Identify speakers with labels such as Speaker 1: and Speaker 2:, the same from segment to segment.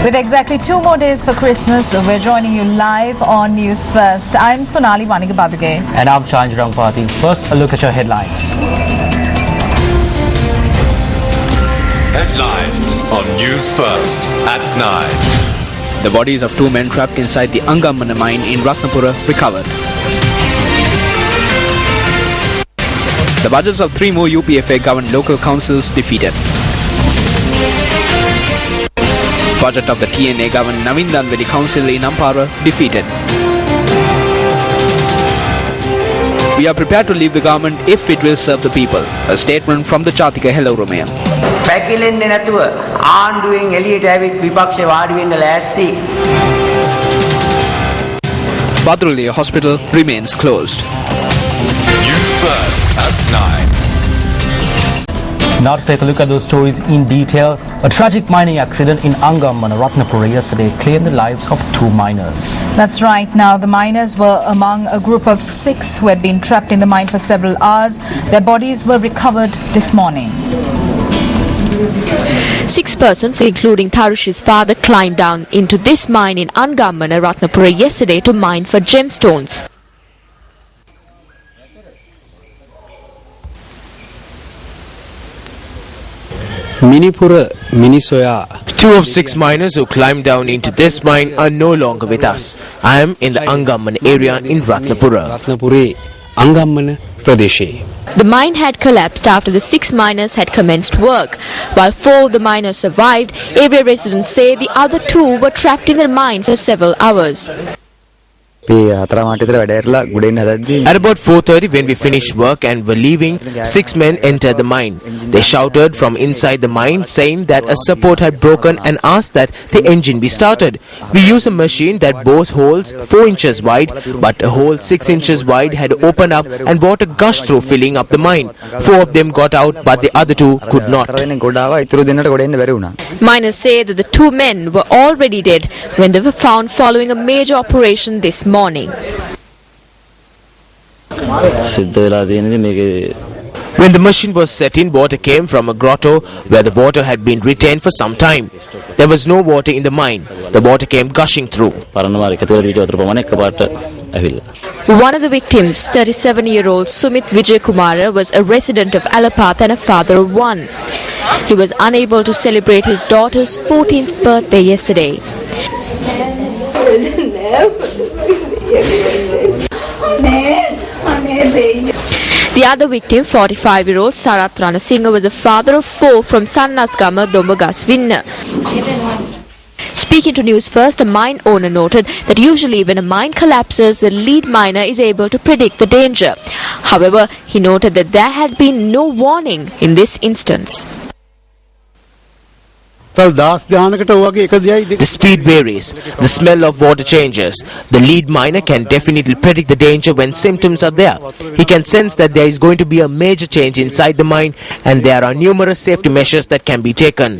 Speaker 1: With exactly 2 more days for Christmas, we're joining you live on Newsfirst. I'm Sonali Vanigabadage.
Speaker 2: And I'm Shanj Rangpati. First, a look at your headlines.
Speaker 3: Headlines on Newsfirst at 9.
Speaker 4: The bodies of 2 men trapped inside the Angamana mine in Ratnapura recovered. The budgets of 3 more UPFA governed local councils defeated. Budget of the TNA governed Navin Danvedi Council in Ampara defeated. We are prepared to leave the government if it will serve the people. A statement from the Chatika Hello Romeo.
Speaker 5: පැකිලෙන්නේ නැතුව ආණ්ඩුවෙන් එළියට ඇවිත් විපක්ෂේ වාඩි වෙන්න ලෑස්ති.
Speaker 4: Badrulia Hospital remains closed.
Speaker 3: News First at 9.
Speaker 2: Now to take a look at those stories in detail. A tragic mining accident in Angamana, Ratnapura yesterday claimed the lives of 2 miners.
Speaker 1: That's right. Now, the miners were among a group of 6 who had been trapped in the mine for several hours. Their bodies were recovered this morning.
Speaker 6: 6 persons, including Tarushi's father, climbed down into this mine in Angamana, Ratnapura yesterday to mine for gemstones.
Speaker 7: Minipura Minisoya.
Speaker 8: 2 of 6 miners who climbed down into this mine are no longer with us. I am in the Angamana area in Ratnapura.
Speaker 7: Ratnapure Angamana Pradeshe.
Speaker 6: The mine had collapsed after the 6 miners had commenced work. While 4 of the miners survived, area residents say the other 2 were trapped in the mine for several hours.
Speaker 8: At about 4:30 when we finished work and were leaving, 6 men entered the mine. They shouted from inside the mine saying that a support had broken and asked that the engine be started. We used a machine that bores holes 4 inches wide, but a hole 6 inches wide had opened up and water gushed through, filling up the mine. 4 of them got out, but the other 2 could not.
Speaker 6: Miners say that the 2 men were already dead when they were found following a major operation this morning.
Speaker 8: When the machine was set in, water came from a grotto where the water had been retained for some time. There was no water in the mine. The water came gushing through.
Speaker 6: One of the victims, 37-year-old Sumit Vijayakumara, was a resident of Alapath and a father of 1. He was unable to celebrate his daughter's 14th birthday yesterday. The other victim, 45-year-old Sarath Ranasinghe, was a father of 4 from Sannasgama, Dombagaswinna. Speaking to Newsfirst, a mine owner noted that usually when a mine collapses, the lead miner is able to predict the danger. However, he noted that there had been no warning in this instance.
Speaker 8: The speed varies. The smell of water changes. The lead miner can definitely predict the danger when symptoms are there. He can sense that there is going to be a major change inside the mine, and there are numerous safety measures that can be taken.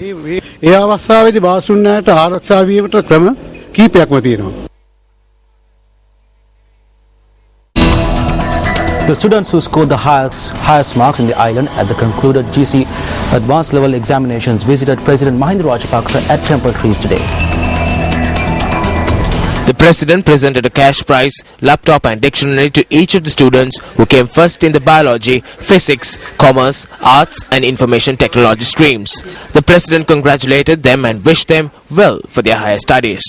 Speaker 2: The students who scored the highest marks in the island at the concluded GC advanced level examinations visited President Mahinda Rajapaksa at Temple Trees today.
Speaker 8: The President presented a cash prize, laptop and dictionary to each of the students who came first in the biology, physics, commerce, arts and information technology streams. The President congratulated them and wished them well for their higher studies.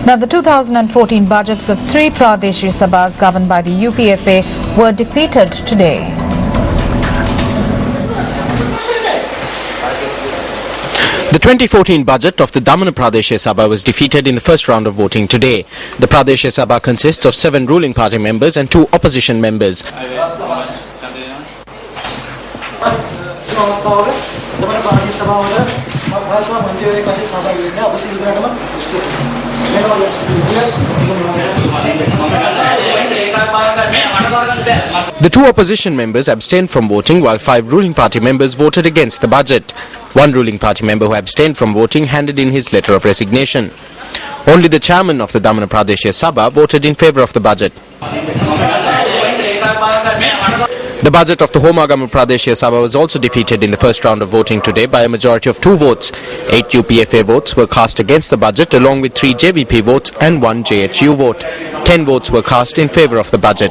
Speaker 1: Now, the 2014 budgets of 3 Pradeshi Sabhas governed by the UPFA were defeated today.
Speaker 9: The 2014 budget of the Damana Pradesh Sabha was defeated in the first round of voting today. The Pradesh Sabha consists of 7 ruling party members and 2 opposition members. The 2 opposition members abstained from voting, while 5 ruling party members voted against the budget. 1 ruling party member who abstained from voting handed in his letter of resignation. Only the chairman of the Damana Pradesh Sabha voted in favour of the budget. The budget of the Homagama Pradeshya Sabha was also defeated in the first round of voting today by a majority of 2 votes. 8 UPFA votes were cast against the budget along with 3 JVP votes and 1 JHU vote. 10 votes were cast in favour of the budget.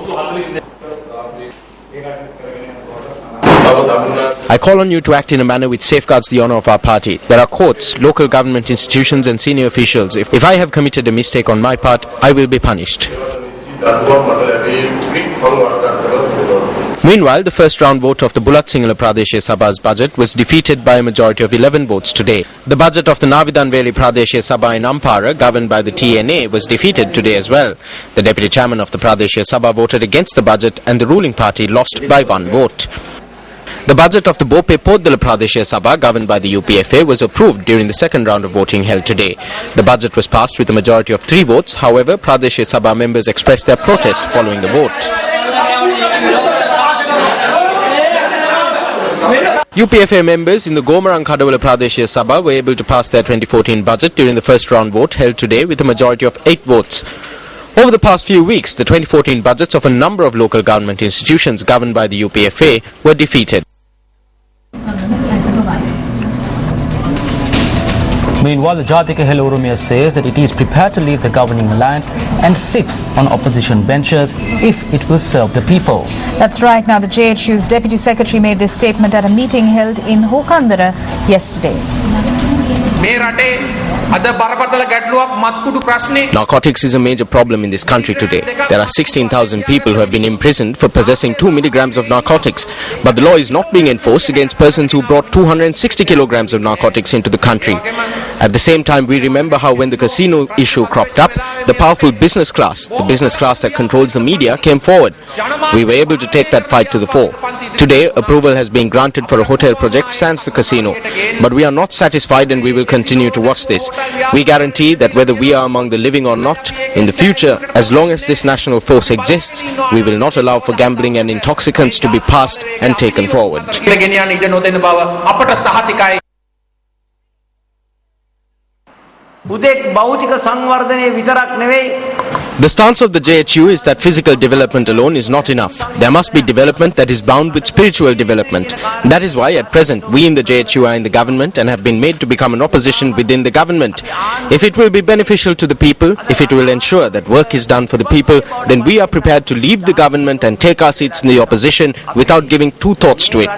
Speaker 9: I call on you to act in a manner which safeguards the honour of our party. There are courts, local government institutions and senior officials. If I have committed a mistake on my part, I will be punished. Meanwhile, the first round vote of the Bulat Sinhala Pradeshya Sabha's budget was defeated by a majority of 11 votes today. The budget of the Navidanveli Pradeshya Sabha in Ampara, governed by the TNA, was defeated today as well. The deputy chairman of the Pradeshya Sabha voted against the budget and the ruling party lost by 1 vote. The budget of the Bope Poddala Pradeshya Sabha, governed by the UPFA, was approved during the second round of voting held today. The budget was passed with a majority of 3 votes. However, Pradeshya Sabha members expressed their protest following the vote. UPFA members in the Gomarang Kadawala Pradeshya Sabha were able to pass their 2014 budget during the first round vote held today with a majority of 8 votes. Over the past few weeks, the 2014 budgets of a number of local government institutions governed by the UPFA were defeated.
Speaker 2: Meanwhile, the Jatika Hela Oromia says that it is prepared to leave the governing alliance and sit on opposition benches if it will serve the people.
Speaker 1: That's right. Now, the JHU's Deputy Secretary made this statement at a meeting held in Hokandara yesterday.
Speaker 9: Narcotics is a major problem in this country today. There are 16,000 people who have been imprisoned for possessing 2 milligrams of narcotics. But the law is not being enforced against persons who brought 260 kilograms of narcotics into the country. At the same time, we remember how when the casino issue cropped up, the powerful business class, the business class that controls the media, came forward. We were able to take that fight to the fore. Today, approval has been granted for a hotel project sans the casino. But we are not satisfied and we will continue to watch this. We guarantee that whether we are among the living or not, in the future, as long as this national force exists, we will not allow for gambling and intoxicants to be passed and taken forward. The stance of the JHU is that physical development alone is not enough. There must be development that is bound with spiritual development. That is why at present we in the JHU are in the government and have been made to become an opposition within the government. If it will be beneficial to the people, if it will ensure that work is done for the people, then we are prepared to leave the government and take our seats in the opposition without giving 2 thoughts to it.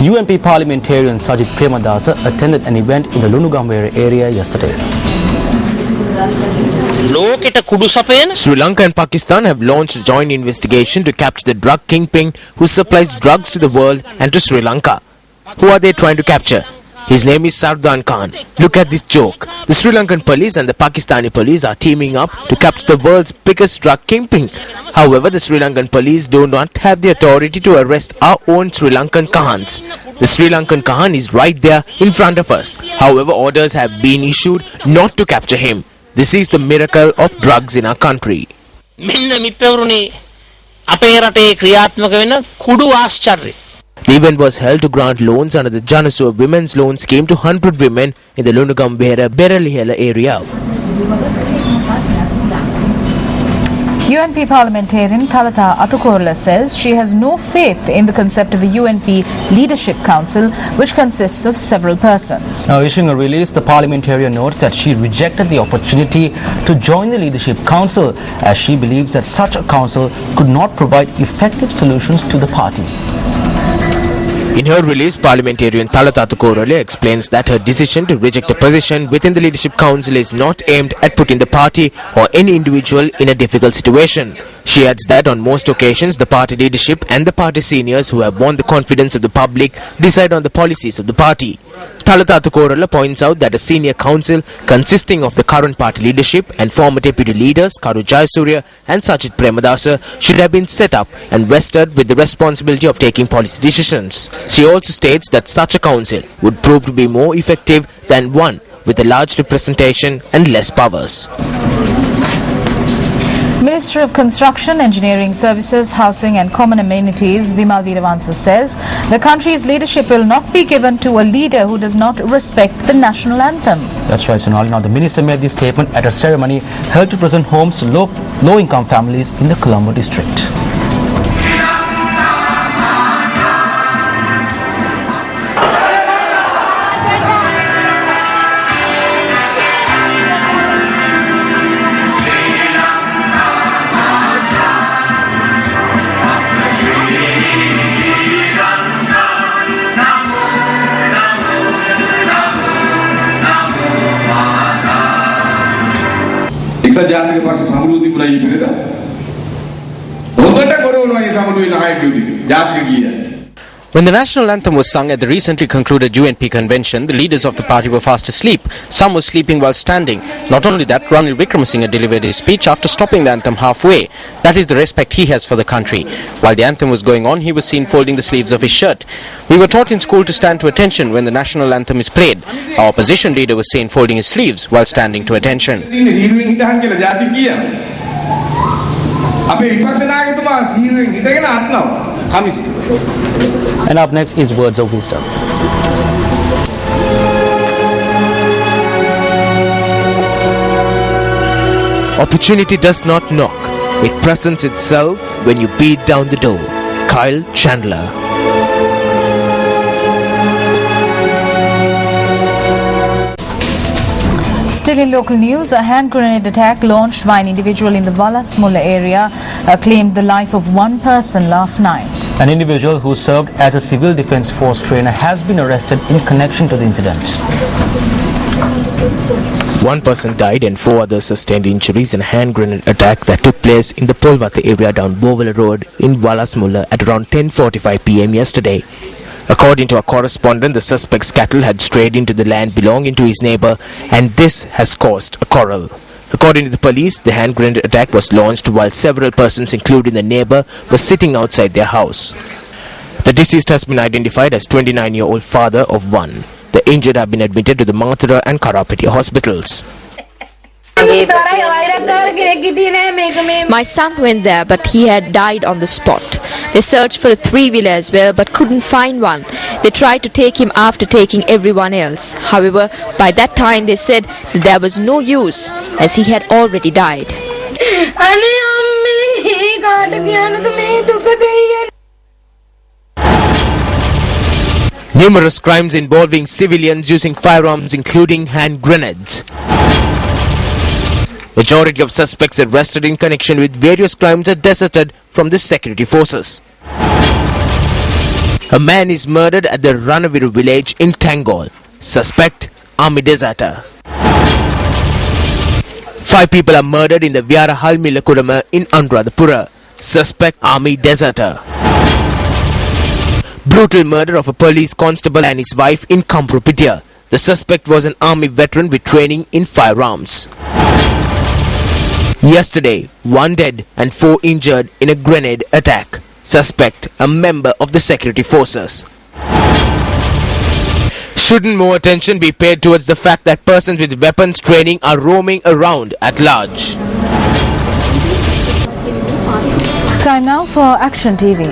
Speaker 2: UNP parliamentarian Sajid Premadasa attended an event in the Lunugambera area yesterday.
Speaker 8: Sri Lanka and Pakistan have launched a joint investigation to capture the drug kingpin who supplies drugs to the world and to Sri Lanka. Who are they trying to capture? His name is Sardan Khan. Look at this joke. The Sri Lankan police and the Pakistani police are teaming up to capture the world's biggest drug kingpin. However, the Sri Lankan police do not have the authority to arrest our own Sri Lankan Khans. The Sri Lankan Khan is right there in front of us. However, orders have been issued not to capture him. This is the miracle of drugs in our country. The event was held to grant loans under the Janasua Women's Loan Scheme to 100 women in the Lunugambera Beralihela area.
Speaker 1: UNP parliamentarian Kalata Atukorla says she has no faith in the concept of a UNP Leadership Council, which consists of several persons.
Speaker 2: Now, issuing a release, the parliamentarian notes that she rejected the opportunity to join the Leadership Council as she believes that such a council could not provide effective solutions to the party.
Speaker 8: In her release, parliamentarian Kalata Atukorla explains that her decision to reject a position within the Leadership Council is not aimed at putting the party or any individual in a difficult situation. She adds that on most occasions, the party leadership and the party seniors who have won the confidence of the public decide on the policies of the party. Kalata Atukorla points out that a senior council consisting of the current party leadership and former deputy leaders Karu Jayasuriya and Sajid Premadasa should have been set up and vested with the responsibility of taking policy decisions. She also states that such a council would prove to be more effective than one with a large representation and less powers.
Speaker 1: Minister of Construction, Engineering Services, Housing and Common Amenities, Vimal Veeravansa, says the country's leadership will not be given to a leader who does not respect the national anthem.
Speaker 2: That's right, Sonali. Now, the minister made this statement at a ceremony held to present homes to low-income families in the Colombo district.
Speaker 10: ජාතික පක්ෂ සමුළුව තිබුණා ඊපෙරේද හොඳට කරවනවා මේ සමුළුවේ නායකයෝ ටික ජාතික ගීය.
Speaker 9: When the national anthem was sung at the recently concluded UNP convention, the leaders of the party were fast asleep. Some were sleeping while standing. Not only that, Ranil Wickremesinghe delivered his speech after stopping the anthem halfway. That is the respect he has for the country. While the anthem was going on, he was seen folding the sleeves of his shirt. We were taught in school to stand to attention when the national anthem is played. Our opposition leader was seen folding his sleeves while standing to attention.
Speaker 2: And up next is Words of Wisdom.
Speaker 8: Opportunity does not knock. It presents itself when you beat down the door. Kyle Chandler.
Speaker 1: Still in local news, a hand grenade attack launched by an individual in the Wallace Mulla area claimed the life of one person last night.
Speaker 2: An individual who served as a civil defense force trainer has been arrested in connection to the incident.
Speaker 8: One person died and 4 others sustained injuries in a hand grenade attack that took place in the Polwata area down Bovela Road in Wallace Mulla at around 10:45 p.m. yesterday. According to our correspondent, the suspect's cattle had strayed into the land belonging to his neighbor, and this has caused a quarrel. According to the police, the hand grenade attack was launched while several persons, including the neighbor, were sitting outside their house. The deceased has been identified as 29-year-old father of one. The injured have been admitted to the Mathura and Karapeti hospitals.
Speaker 6: My son went there, but he had died on the spot. They searched for a 3-wheeler as well, but couldn't find one. They tried to take him after taking everyone else. However, by that time they said that there was no use, as he had already died.
Speaker 8: Numerous crimes involving civilians using firearms, including hand grenades. Majority of suspects arrested in connection with various crimes are deserted from the security forces. A man is murdered at the Ranaviru village in Tangol. Suspect, army deserter. 5 people are murdered in the Vyara Halmila Kurama in Anuradhapura. Suspect, army deserter. Brutal murder of a police constable and his wife in Kamprupitiya. The suspect was an army veteran with training in firearms. Yesterday, 1 dead and 4 injured in a grenade attack. Suspect, a member of the security forces. Shouldn't more attention be paid towards the fact that persons with weapons training are roaming around at large?
Speaker 1: Time now for Action TV.